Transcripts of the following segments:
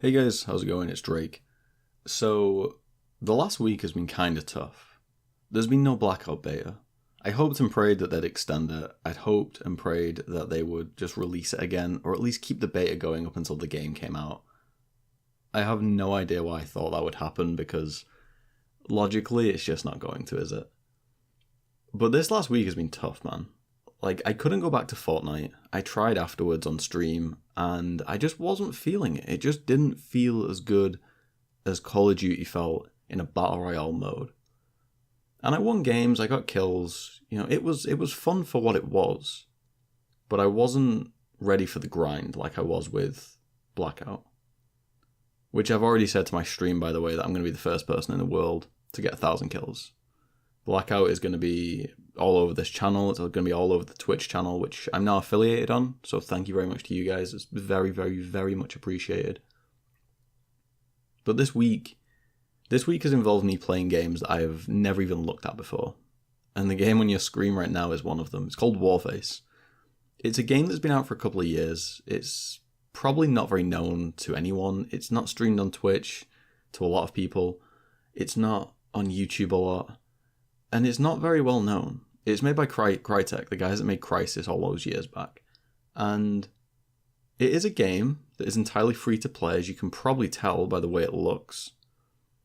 Hey guys, how's it going? It's Drake. So, the last week has been kinda tough. There's been no Blackout beta. I hoped and prayed that they'd extend it. I'd hoped and prayed that they would just release it again, or at least keep the beta going up until the game came out. I have no idea why I thought that would happen, because logically it's just not going to, is it? But this last week has been tough, man. I couldn't go back to Fortnite. I tried afterwards on stream, and I just wasn't feeling it. It just didn't feel as good as Call of Duty felt in a Battle Royale mode. And I won games, I got kills, it was fun for what it was. But I wasn't ready for the grind like I was with Blackout. Which I've already said to my stream, by the way, that I'm going to be the first person in the world to get 1,000 kills. Blackout is going to be all over this channel. It's going to be all over the Twitch channel, which I'm now affiliated on. So thank you very much to you guys. It's very, very, very much appreciated. But this week has involved me playing games that I have never even looked at before. And the game on your screen right now is one of them. It's called Warface. It's a game that's been out for a couple of years. It's probably not very known to anyone. It's not streamed on Twitch to a lot of people. It's not on YouTube a lot. And it's not very well known. It's made by Crytek, the guys that made Crysis all those years back. And it is a game that is entirely free to play, as you can probably tell by the way it looks.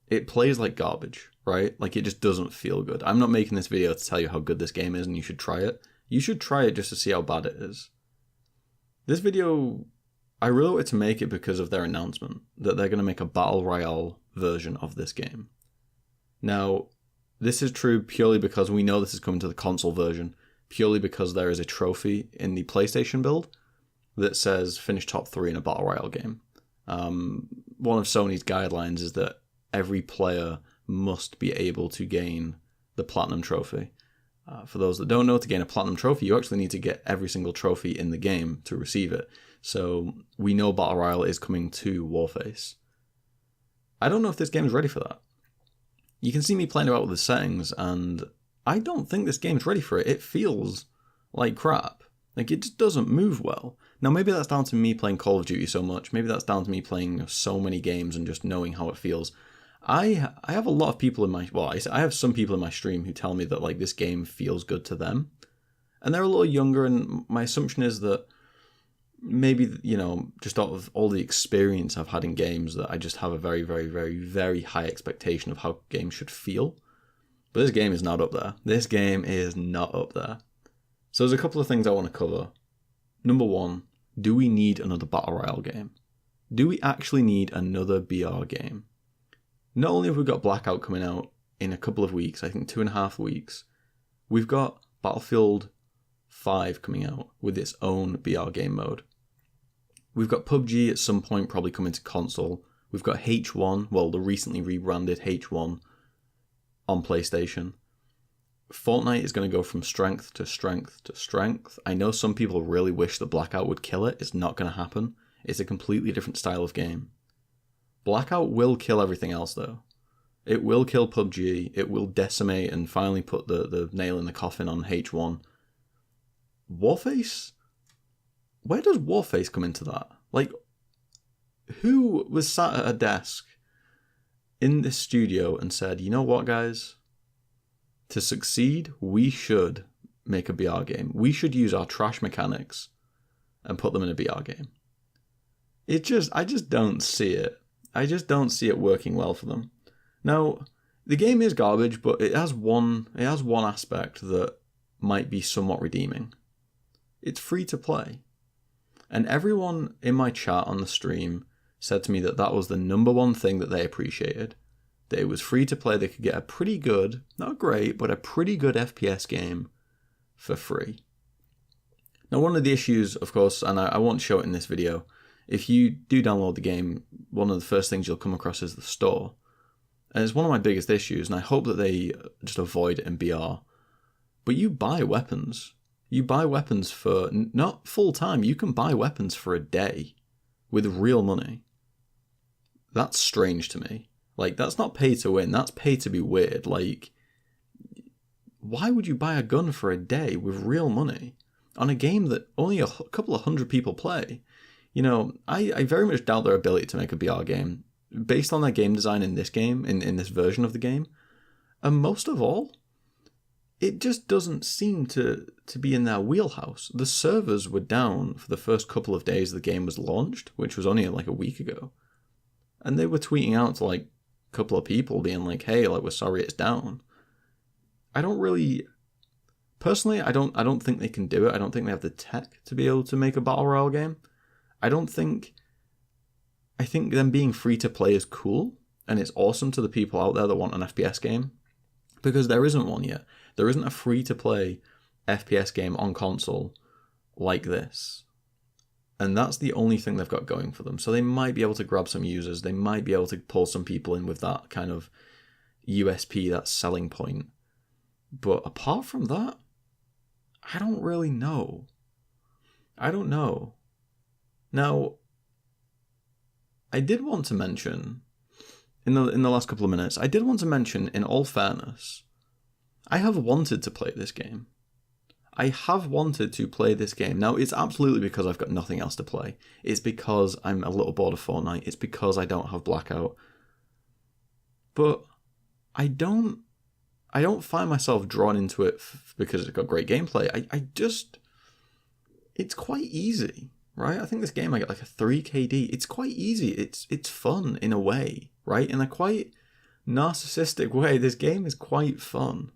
It plays like garbage, right? It just doesn't feel good. I'm not making this video to tell you how good this game is and you should try it. You should try it just to see how bad it is. This video, I really wanted to make it because of their announcement that they're going to make a Battle Royale version of this game. Now, this is true purely because we know this is coming to the console version, purely because there is a trophy in the PlayStation build that says finish top 3 in a Battle Royale game. One of Sony's guidelines is that every player must be able to gain the Platinum Trophy. For those that don't know, to gain a Platinum Trophy, you actually need to get every single trophy in the game to receive it. So we know Battle Royale is coming to Warface. I don't know if this game is ready for that. You can see me playing about with the settings, and I don't think this game's ready for it. It feels like crap. It just doesn't move well. Now, maybe that's down to me playing Call of Duty so much. Maybe that's down to me playing so many games and just knowing how it feels. I have a lot of people in my... Well, I have some people in my stream who tell me that, this game feels good to them. And they're a little younger, and my assumption is that maybe, just out of all the experience I've had in games, that I just have a very, very, very, very high expectation of how games should feel. But this game is not up there. This game is not up there. So there's a couple of things I want to cover. Number one, do we need another Battle Royale game? Do we actually need another BR game? Not only have we got Blackout coming out in a couple of weeks, I think 2.5 weeks, we've got Battlefield 5 coming out with its own BR game mode. We've got PUBG at some point probably coming to console. We've got H1, well, the recently rebranded H1 on PlayStation. Fortnite is going to go from strength to strength to strength. I know some people really wish that Blackout would kill it. It's not going to happen. It's a completely different style of game. Blackout will kill everything else, though. It will kill PUBG. It will decimate and finally put the nail in the coffin on H1. Warface? Where does Warface come into that? Who was sat at a desk in this studio and said, you know what, guys? To succeed, we should make a BR game. We should use our trash mechanics and put them in a BR game. I just don't see it. I just don't see it working well for them. Now, the game is garbage, but it has one aspect that might be somewhat redeeming. It's free to play. And everyone in my chat on the stream said to me that that was the number one thing that they appreciated. That it was free to play. They could get a pretty good, not great, but a pretty good FPS game for free. Now, one of the issues, of course, and I won't show it in this video, if you do download the game, one of the first things you'll come across is the store. And it's one of my biggest issues, and I hope that they just avoid it in BR. But you buy weapons. You buy weapons for, not full time, you can buy weapons for a day with real money. That's strange to me. That's not pay to win, that's pay to be weird. Why would you buy a gun for a day with real money on a game that only a couple of hundred people play? I very much doubt their ability to make a BR game based on their game design in this game, in this version of the game. And most of all, it just doesn't seem to be in their wheelhouse. The servers were down for the first couple of days the game was launched, which was only like a week ago. And they were tweeting out to like a couple of people being like, hey, like, we're sorry it's down. Personally, I don't think they can do it. I don't think they have the tech to be able to make a Battle Royale game. I think them being free to play is cool, and it's awesome to the people out there that want an FPS game, because there isn't one yet. There isn't a free to play FPS game on console like this. And that's the only thing they've got going for them. So they might be able to grab some users. They might be able to pull some people in with that kind of USP, that selling point. But apart from that, I don't really know. I don't know. Now, I did want to mention, in the last couple of minutes, in all fairness, I have wanted to play this game. I have wanted to play this game. Now, it's absolutely because I've got nothing else to play. It's because I'm a little bored of Fortnite. It's because I don't have Blackout. But I don't find myself drawn into it because it's got great gameplay. It's quite easy, right? I think this game I get like a 3 KD. It's quite easy. It's fun in a way, right? In a quite narcissistic way, this game is quite fun.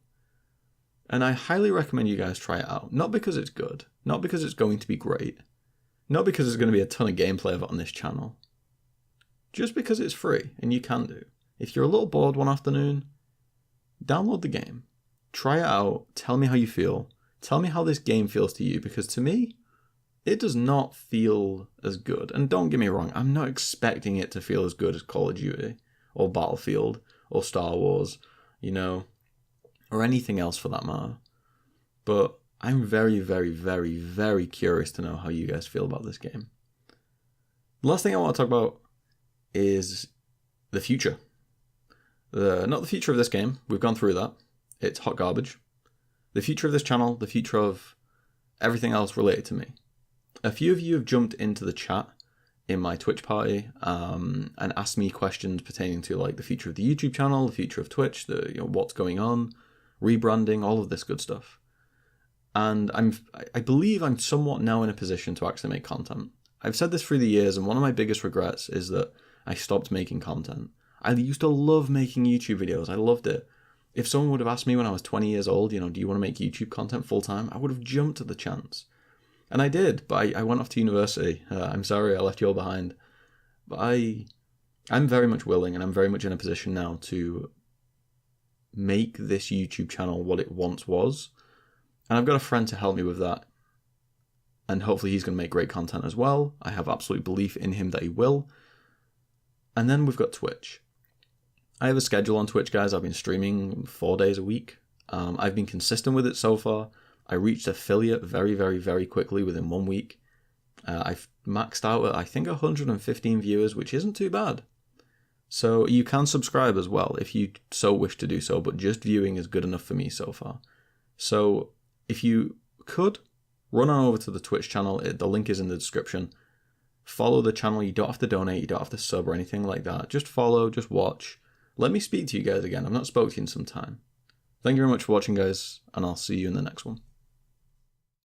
And I highly recommend you guys try it out. Not because it's good, not because it's going to be great, not because there's going to be a ton of gameplay of it on this channel. Just because it's free, and you can do. If you're a little bored one afternoon, download the game. Try it out. Tell me how you feel. Tell me how this game feels to you, because to me, it does not feel as good. And don't get me wrong, I'm not expecting it to feel as good as Call of Duty, or Battlefield, or Star Wars, or anything else for that matter. But I'm very, very, very, very curious to know how you guys feel about this game. The last thing I want to talk about is the future. Not the future of this game. We've gone through that. It's hot garbage. The future of this channel, the future of everything else related to me. A few of you have jumped into the chat in my Twitch party and asked me questions pertaining to like the future of the YouTube channel, the future of Twitch, what's going on, rebranding, all of this good stuff. And I believe I'm somewhat now in a position to actually make content. I've said this through the years, and one of my biggest regrets is that I stopped making content. I used to love making YouTube videos. I loved it. If someone would have asked me when I was 20 years old, do you want to make YouTube content full time? I would have jumped at the chance. And I did, but I went off to university. I'm sorry I left you all behind. But I'm very much willing, and I'm very much in a position now to make this YouTube channel what it once was. And I've got a friend to help me with that. And hopefully he's going to make great content as well. I have absolute belief in him that he will. And then we've got Twitch. I have a schedule on Twitch, guys. I've been streaming 4 days a week. I've been consistent with it so far. I reached affiliate very, very, very quickly within 1 week. I've maxed out at, I think, 115 viewers, which isn't too bad. So you can subscribe as well if you so wish to do so, but just viewing is good enough for me so far. So if you could, run on over to the Twitch channel. The link is in the description. Follow the channel. You don't have to donate. You don't have to sub or anything like that. Just follow, just watch. Let me speak to you guys again. I've not spoken to you in some time. Thank you very much for watching, guys, and I'll see you in the next one.